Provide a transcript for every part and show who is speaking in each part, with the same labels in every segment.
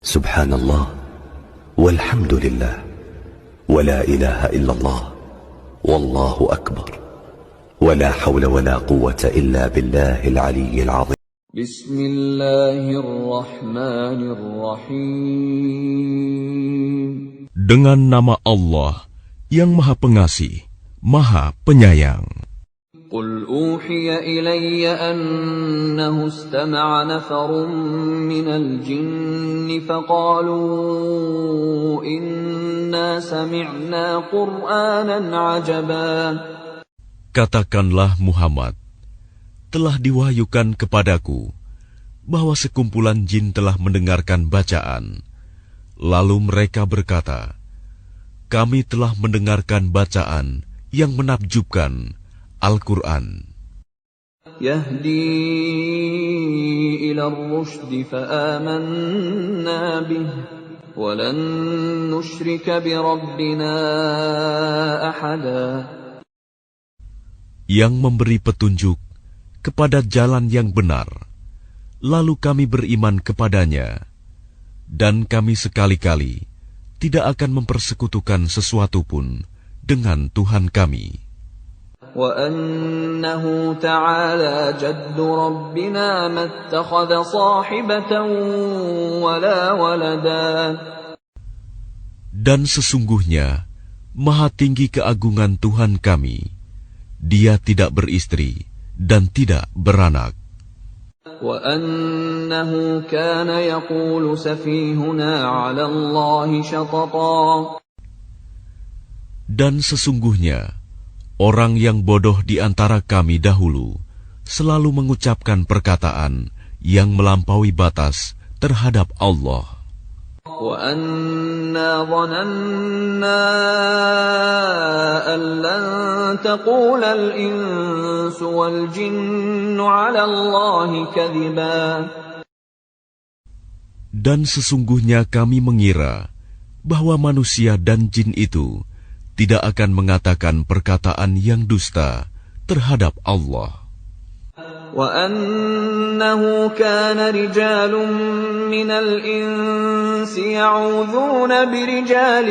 Speaker 1: Subhanallah, walhamdulillah, wa la ilaha illallah, wallahu akbar, wa la hawla wa la quwwata illa billahil aliyyil azim.
Speaker 2: Bismillahirrahmanirrahim. Dengan nama Allah yang Maha Pengasih, Maha Penyayang.
Speaker 3: قل أوحي إلي أنه استمع نفر من الجن فقالوا إنا سمعنا قرآنا عجبا.
Speaker 2: Katakanlah Muhammad, telah diwahyukan kepadaku bahwa sekumpulan jin telah mendengarkan bacaan. Lalu mereka berkata, kami telah mendengarkan bacaan yang menakjubkan, Al-Quran.
Speaker 3: Yahdi ila ar-rushd fa'amanna bih wa lan nusyrika bi rabbina ahada.
Speaker 2: Yang memberi petunjuk kepada jalan yang benar, lalu kami beriman kepadanya, dan kami sekali-kali tidak akan mempersekutukan sesuatu pun dengan Tuhan kami.
Speaker 3: وَأَنَّهُ تَعَالَى جَدُّ رَبِّنَا مَا اتَّخَذَ صَاحِبَةً وَلَا وَلَدًا.
Speaker 2: Dan sesungguhnya maha tinggi keagungan Tuhan kami, Dia tidak beristri dan tidak beranak.
Speaker 3: وَأَنَّهُ كَانَ يَقُولُ سَفِيهُنَا عَلَى اللَّهِ شَطَطًا.
Speaker 2: Dan sesungguhnya orang yang bodoh di antara kami dahulu selalu mengucapkan perkataan yang melampaui batas terhadap Allah.
Speaker 3: وَأَنَّا ظَنَنَّا أَن لَّن تَقُولَ الْإِنسُ وَالْجِنُّ عَلَى اللَّهِ كَذِبًا. Dan
Speaker 2: sesungguhnya kami mengira bahwa manusia dan jin itu tidak akan mengatakan perkataan yang dusta terhadap Allah.
Speaker 3: وَأَنَّهُ كَانَ رِجَالٌ مِّنَ الْإِنسِ يَعُوذُونَ بِرِجَالٍ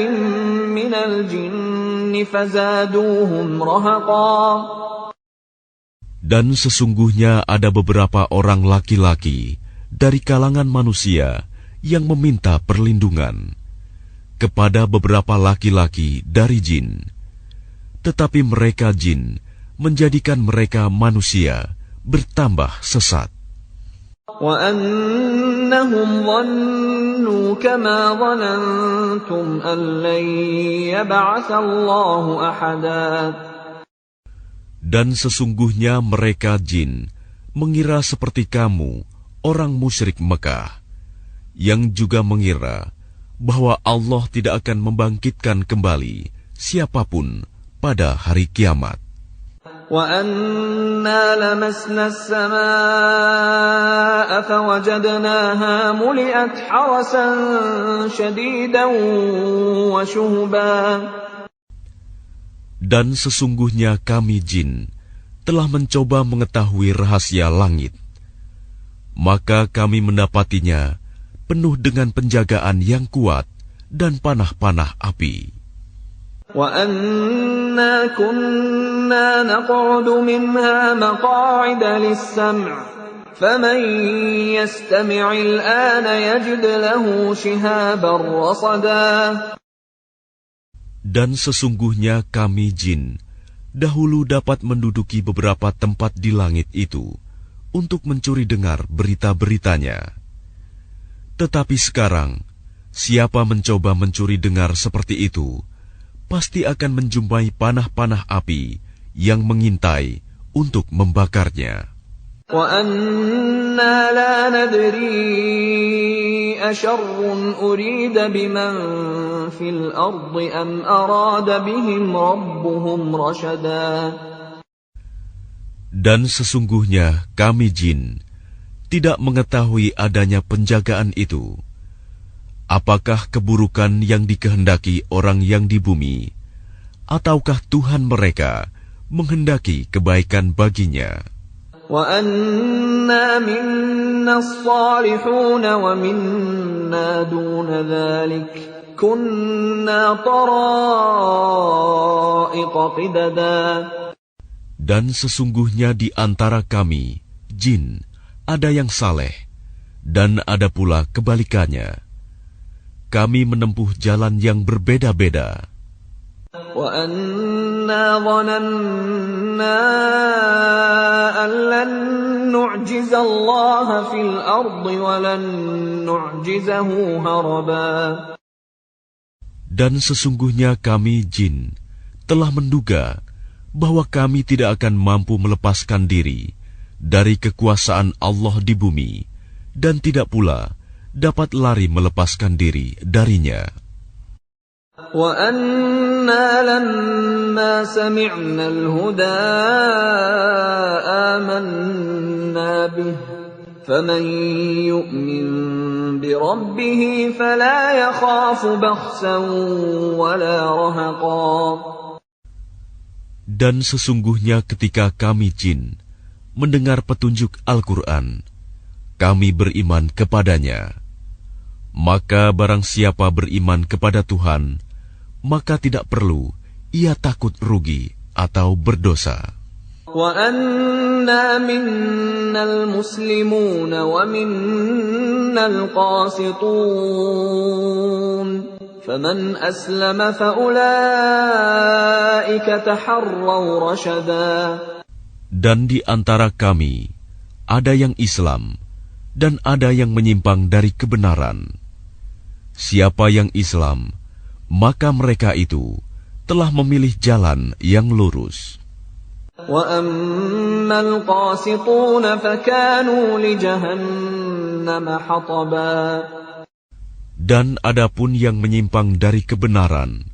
Speaker 3: مِّنَ الْجِنِّ فَزَادُوهُمْ رَهَقًا.
Speaker 2: Dan sesungguhnya ada beberapa orang laki-laki dari kalangan manusia yang meminta perlindungan kepada beberapa laki-laki dari jin, tetapi mereka jin menjadikan mereka manusia bertambah sesat.
Speaker 3: وَأَنَّهُمْ ظَنُّوا كَمَا ظَنَنْتُمْ أَن لَّن يَبْعَثَ اللَّهُ أَحَدًا.
Speaker 2: Dan sesungguhnya mereka jin mengira seperti kamu, orang musyrik Mekah, yang juga mengira bahwa Allah tidak akan membangkitkan kembali siapapun pada hari kiamat.
Speaker 3: وَأَنَّا لَمَسْنَا السَّمَاءَ فَوَجَدْنَاهَا مُلِئَتْ حَرَسًا شَدِيدًا وَشُهُبًا.
Speaker 2: Dan sesungguhnya kami jin telah mencoba mengetahui rahasia langit, maka kami mendapatinya penuh dengan penjagaan yang kuat dan panah-panah api.
Speaker 3: وَأَنَّا كُنَّا نَقْعُدُ مِنْهَا مَقَاعِدَ لِلسَّمْعِ فَمَنْ يَسْتَمِعِ الْآنَ يَجِدْ لَهُ شِهَابًا رَصَدًا.
Speaker 2: Dan sesungguhnya kami jin dahulu dapat menduduki beberapa tempat di langit itu untuk mencuri dengar berita-beritanya. Tetapi sekarang, siapa mencoba mencuri dengar seperti itu, pasti akan menjumpai panah-panah api yang mengintai untuk membakarnya.
Speaker 3: وَأَنَّا لَا نَدْرِي أَشَرٌّ أُرِيدَ بِمَنْ فِي الْأَرْضِ أَمْ أَرَادَ بِهِمْ رَبُّهُمْ رَشَدًا. Dan
Speaker 2: sesungguhnya kami jin tidak mengetahui adanya penjagaan itu. Apakah keburukan yang dikehendaki orang yang di bumi, ataukah Tuhan mereka menghendaki kebaikan baginya?
Speaker 3: وَأَنَّ وأنا منا الصالحون ومنا دون ذلك كنا طرائق قددا.
Speaker 2: Dan sesungguhnya di antara kami, jin, ada yang saleh, dan ada pula kebalikannya. Kami menempuh jalan yang berbeda-beda.
Speaker 3: وَأَنَّا ظَنَنَّا أَن لَّن نُّعْجِزَ اللَّهَ فِي الْأَرْضِ وَلَن نُّعْجِزَهُ هَرَبًا.
Speaker 2: Dan sesungguhnya kami, jin, telah menduga bahwa kami tidak akan mampu melepaskan diri dari kekuasaan Allah di bumi, dan tidak pula dapat lari melepaskan diri darinya.
Speaker 3: وَأَنَّا لَمَّا سَمِعْنَا الْهُدَىٰ آمَنَّا بِهِ فَمَن يُؤْمِن بِرَبِّهِ فَلَا يَخَافُ بَخْسًا وَلَا رَهَقًا.
Speaker 2: Dan sesungguhnya ketika kami jin mendengar petunjuk Al-Quran, kami beriman kepadanya. Maka barang siapa beriman kepada Tuhan, maka tidak perlu ia takut rugi atau berdosa.
Speaker 3: وَأَنَّا مِنَّا الْمُسْلِمُونَ وَمِنَّا الْقَاسِطُونَ فَمَنْ أَسْلَمَ فَأُولَئِكَ تَحَرَّوْا رَشَدًا.
Speaker 2: Dan di antara kami ada yang Islam dan ada yang menyimpang dari kebenaran. Siapa yang Islam, maka mereka itu telah memilih jalan yang lurus.
Speaker 3: وَأَمَّا الْقَاسِطُونَ فَكَانُوا لِجَهَنَّمَ حَطَبًا.
Speaker 2: Dan adapun yang menyimpang dari kebenaran,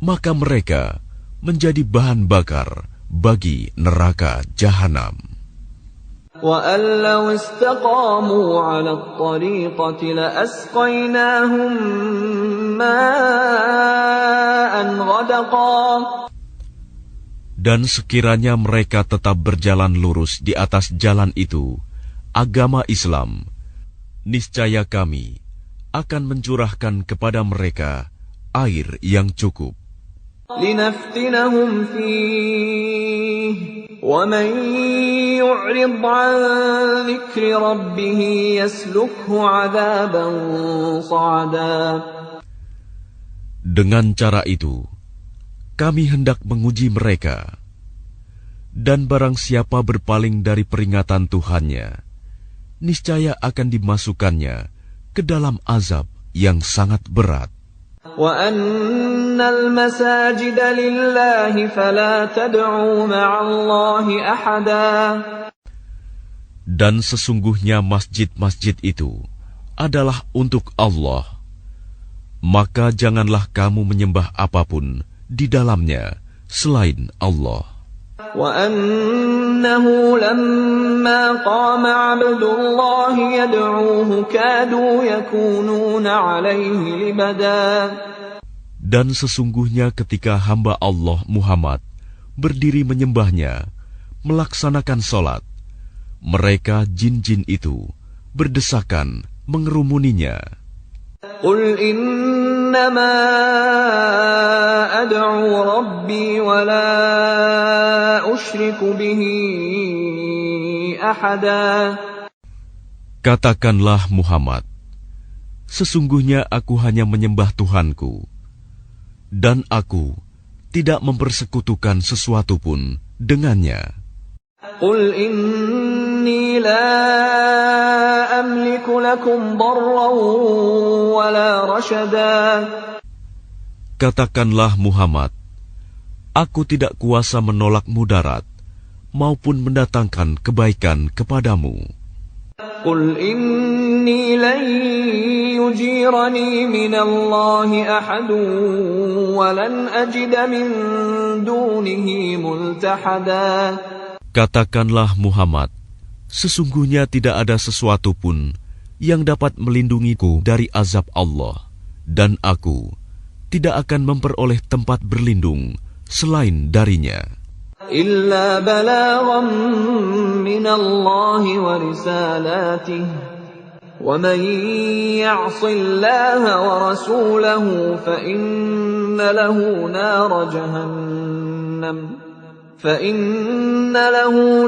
Speaker 2: maka mereka menjadi bahan bakar bagi neraka jahanam.
Speaker 3: وَأَن لَّوْ اسْتَقَامُوا عَلَى الطَّرِيقَةِ لَأَسْقَيْنَاهُم مَّاءً غَدَقًا.
Speaker 2: Dan sekiranya mereka tetap berjalan lurus di atas jalan itu, agama Islam, niscaya kami akan mencurahkan kepada mereka air yang cukup.
Speaker 3: لِنَفْتِنَهُمْ فِيهِ وَمَن يُعْرِضْ عَن ذِكْرِ رَبِّهِ يَسْلُكْهُ عَذَابًا صَعَدًا.
Speaker 2: Dengan cara itu, kami hendak menguji mereka. Dan barang siapa berpaling dari peringatan Tuhannya, niscaya akan dimasukkannya ke dalam azab yang sangat berat.
Speaker 3: وَأَنَّ الْمَسَاجِدَ لِلَّهِ فَلَا تَدْعُوا مَعَ اللَّهِ أَحَدًا.
Speaker 2: Dan sesungguhnya masjid-masjid itu adalah untuk Allah. Maka janganlah kamu menyembah apapun di dalamnya selain Allah.
Speaker 3: وَأَنَّهُ لَمَّا قَامَ عَبْدُ اللَّهِ يَدْعُوهُ كَادُوا يَكُونُونَ عَلَيْهِ لِبَدًا.
Speaker 2: Dan sesungguhnya ketika hamba Allah Muhammad berdiri menyembahnya, melaksanakan sholat, mereka jin-jin itu berdesakan mengerumuninya.
Speaker 3: قُلْ إِنَّمَا أَدْعُو رَبِّي وَلَا أُشْرِكُ بِهِ أَحَدًا.
Speaker 2: Katakanlah Muhammad, sesungguhnya aku hanya menyembah Tuhanku, dan aku tidak mempersekutukan sesuatu pun dengannya.
Speaker 3: قُلْ إِنِّي لَا أَمْلِكُ لَكُمْ ضَرًّا وَلَا رَشَدًا.
Speaker 2: Katakanlah Muhammad, aku tidak kuasa menolak mudarat maupun mendatangkan kebaikan kepadamu.
Speaker 3: قُلْ إِنِّي لَن يُجِيرَنِي مِنَ اللَّهِ أَحَدٌ وَلَنْ أَجِدَ مِن دُونِهِ مُلْتَحَدًا.
Speaker 2: Katakanlah Muhammad, sesungguhnya tidak ada sesuatu pun yang dapat melindungiku dari azab Allah, dan aku tidak akan memperoleh tempat berlindung selain darinya.
Speaker 3: إلا بلاغا من الله ورسالاته ومن يعص الله ورسوله فإن له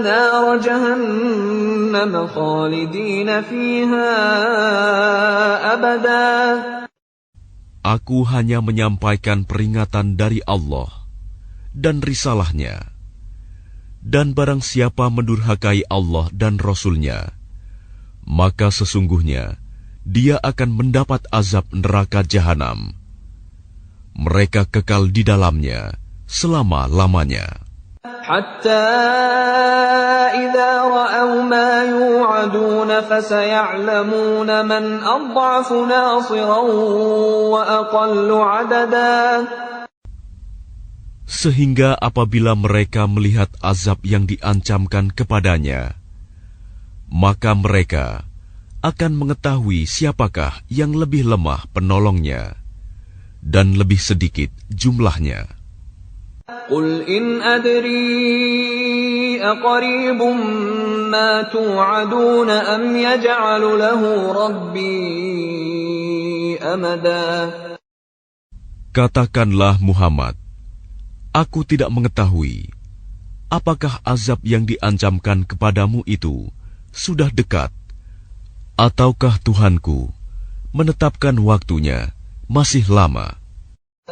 Speaker 3: نار جهنم خالدين فيها أبدا.
Speaker 2: Aku hanya menyampaikan peringatan dari Allah dan risalahnya. Dan barang siapa mendurhakai Allah dan Rasul-Nya, maka sesungguhnya dia akan mendapat azab neraka jahanam. Mereka kekal di dalamnya selama-lamanya.
Speaker 3: حتى إذا رأوا ما يوعدون فسيعلمون من أضعف ناصرا وأقل عددا.
Speaker 2: Sehingga apabila mereka melihat azab yang diancamkan kepadanya, maka mereka akan mengetahui siapakah yang lebih lemah penolongnya dan lebih sedikit jumlahnya.
Speaker 3: قل إن أدري أقريب ما توعدون أم يجعل له ربي أمدا.
Speaker 2: Katakanlah Muhammad, aku tidak mengetahui apakah azab yang diancamkan kepadamu itu sudah dekat, ataukah Tuhanku menetapkan waktunya masih lama.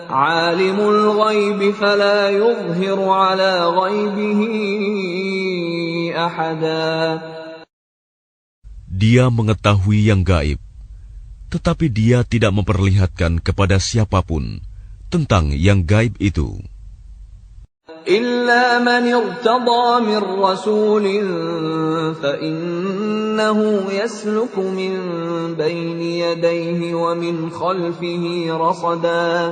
Speaker 3: Alimul ghaib fala yuzhiru ala ghaibihi ahada.
Speaker 2: Dia mengetahui yang gaib, tetapi dia tidak memperlihatkan kepada siapapun tentang yang gaib itu.
Speaker 3: Illa man irtada min rasulin fa innahu yasluku min bayni yadayhi wa min khalfihi rasada.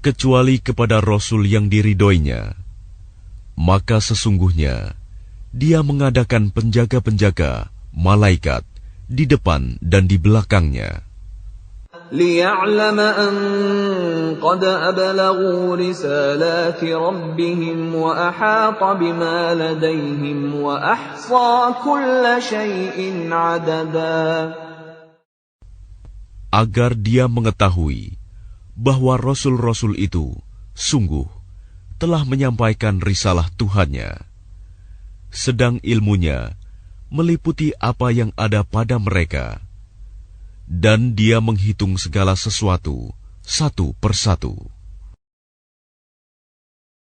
Speaker 2: Kecuali kepada Rasul yang diridhoinya, maka sesungguhnya dia mengadakan penjaga-penjaga, malaikat, di depan dan di belakangnya.
Speaker 3: لِيَعْلَمَ أَنْ قَدْ أَبْلَغُوا رِسَالَاتِ رَبِّهِمْ وَأَحَاطَ بِمَا لَدَيْهِمْ وَأَحْصَى كُلَّ شَيْءٍ عَدَدًا.
Speaker 2: Agar dia mengetahui bahwa Rasul-Rasul itu sungguh telah menyampaikan risalah Tuhannya, sedang ilmunya meliputi apa yang ada pada mereka, dan dia menghitung segala sesuatu satu persatu.